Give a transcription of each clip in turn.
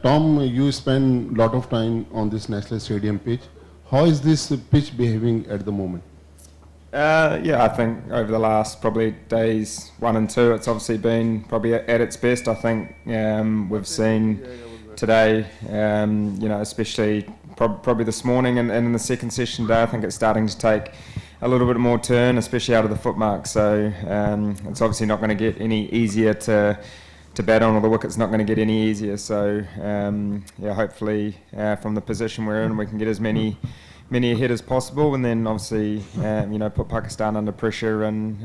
Tom, you spend a lot of time on this National Stadium pitch. How is this pitch behaving at the moment? Yeah, I think over the last probably days 1 and 2, it's obviously been probably at its best. I think we've seen today, especially probably this morning and in the second session today, I think it's starting to take a little bit more turn, especially out of the footmark. So it's obviously not going to get any easier to bat on, or the wicket's not going to get any easier. So hopefully from the position we're in, we can get as many ahead as possible, and then obviously put Pakistan under pressure, and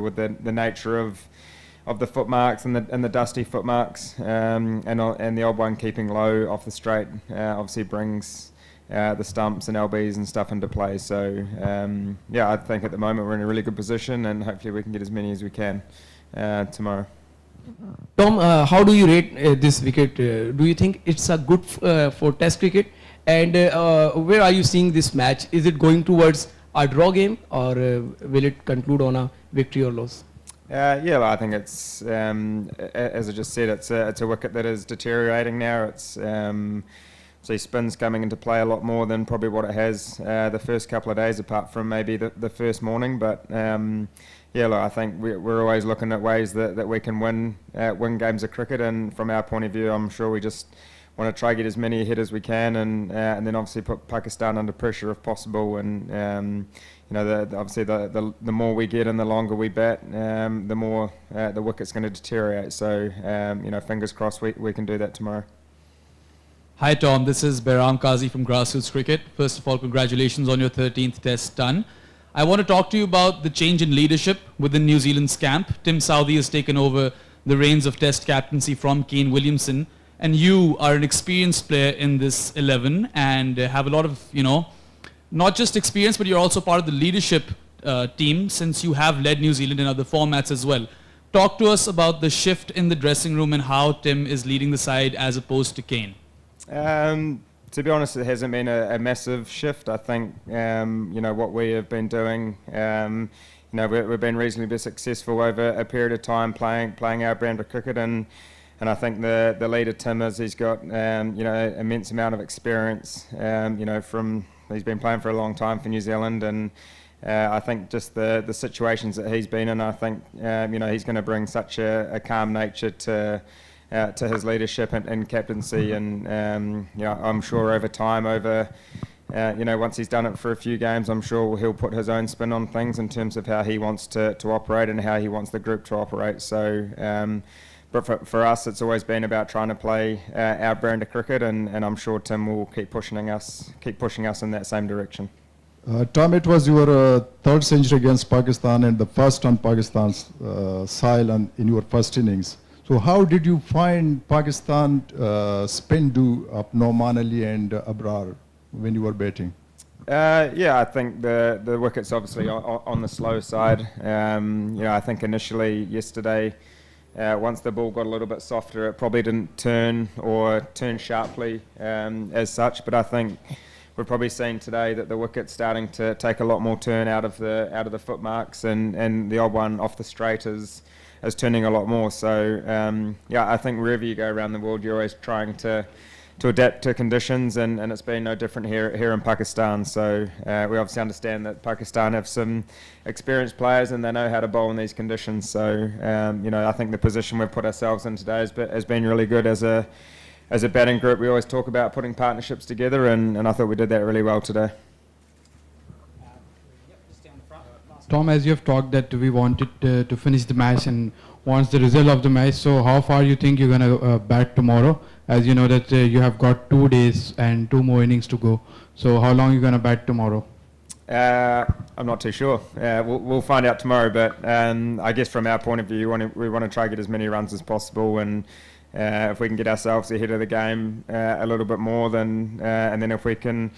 with the nature of the footmarks and the dusty footmarks, and the odd one keeping low off the straight obviously brings the stumps and LBs and stuff into play. So I think at the moment we're in a really good position, and hopefully we can get as many as we can tomorrow. Tom, how do you rate this wicket? Do you think it's a good for Test cricket? And where are you seeing this match? Is it going towards a draw game, or will it conclude on a victory or loss? I think it's, as I just said, it's a wicket that is deteriorating now. It's so spin's coming into play a lot more than probably what it has the first couple of days, apart from maybe the first morning. But I think we're always looking at ways that we can win games of cricket, and from our point of view, I'm sure we just want to try to get as many ahead as we can, and then obviously put Pakistan under pressure if possible. And obviously the more we get and the longer we bat, the more the wicket's going to deteriorate. So fingers crossed we can do that tomorrow. Hi Tom, this is Behram Qazi from Grassroots Cricket. First of all, congratulations on your 13th Test done. I want to talk to you about the change in leadership within New Zealand's camp. Tim Southee has taken over the reins of Test captaincy from Kane Williamson, and you are an experienced player in this 11 and have a lot of, not just experience, but you're also part of the leadership team, since you have led New Zealand in other formats as well. Talk to us about the shift in the dressing room and how Tim is leading the side as opposed to Kane. To be honest, it hasn't been a massive shift. I think, what we have been doing, we've been reasonably successful over a period of time playing our brand of cricket, and I think the leader Tim he's got immense amount of experience. He's been playing for a long time for New Zealand, and I think just the situations that he's been in, I think he's going to bring such a calm nature to his leadership and captaincy, and I'm sure over time, once he's done it for a few games, I'm sure he'll put his own spin on things in terms of how he wants to operate and how he wants the group to operate. So. But for us, it's always been about trying to play our brand of cricket, and I'm sure Tim will keep pushing us in that same direction. Tom, it was your third century against Pakistan and the first on Pakistan's soil in your first innings. So how did you find Pakistan spin do up Noman Ali and Abrar when you were batting? I think the wicket's obviously on the slow side. I think initially yesterday, once the ball got a little bit softer, it probably didn't turn sharply as such. But I think we've probably seen today that the wicket's starting to take a lot more turn out of the footmarks, and the odd one off the straight is turning a lot more. So I think wherever you go around the world, you're always trying to adapt to conditions, and it's been no different here in Pakistan. So we obviously understand that Pakistan have some experienced players and they know how to bowl in these conditions. So I think the position we've put ourselves in today has been really good as a batting group. We always talk about putting partnerships together, and I thought we did that really well today. Tom, as you have talked that we wanted to finish the match and wants the result of the match, so how far you think you're going to bat tomorrow? As you know that you have got 2 days and 2 more innings to go. So how long are you going to bat tomorrow? I'm not too sure. We'll find out tomorrow, but I guess from our point of view, we want to try to get as many runs as possible, and if we can get ourselves ahead of the game a little bit more, and then if we can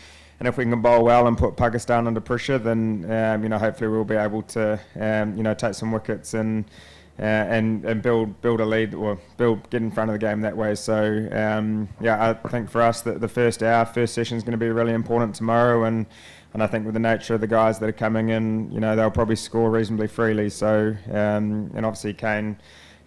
bowl well and put Pakistan under pressure, then hopefully we'll be able to take some wickets and build a lead, or get in front of the game that way. So I think for us that the first session is going to be really important tomorrow, and I think with the nature of the guys that are coming in, they'll probably score reasonably freely. So and obviously Kane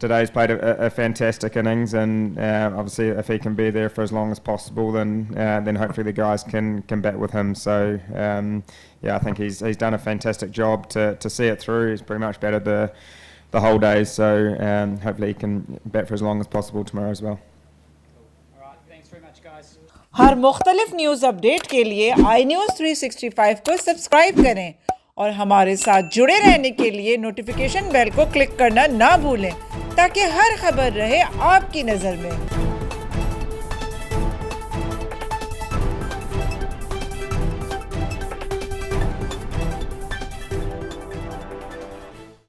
today's played a fantastic innings, and obviously if he can be there for as long as possible, then hopefully the guys can bat with him. So yeah, I think he's done a fantastic job to see it through. He's pretty much batted the whole day, so hopefully he can bat for as long as possible tomorrow as well. हर मुख्तलिफ news update के लिए iNews365 को subscribe करें और हमारे साथ जुड़े रहने के लिए नोटिफिकेशन बेल को क्लिक करना ना भूलें ताकि हर खबर रहे आपकी नज़र में।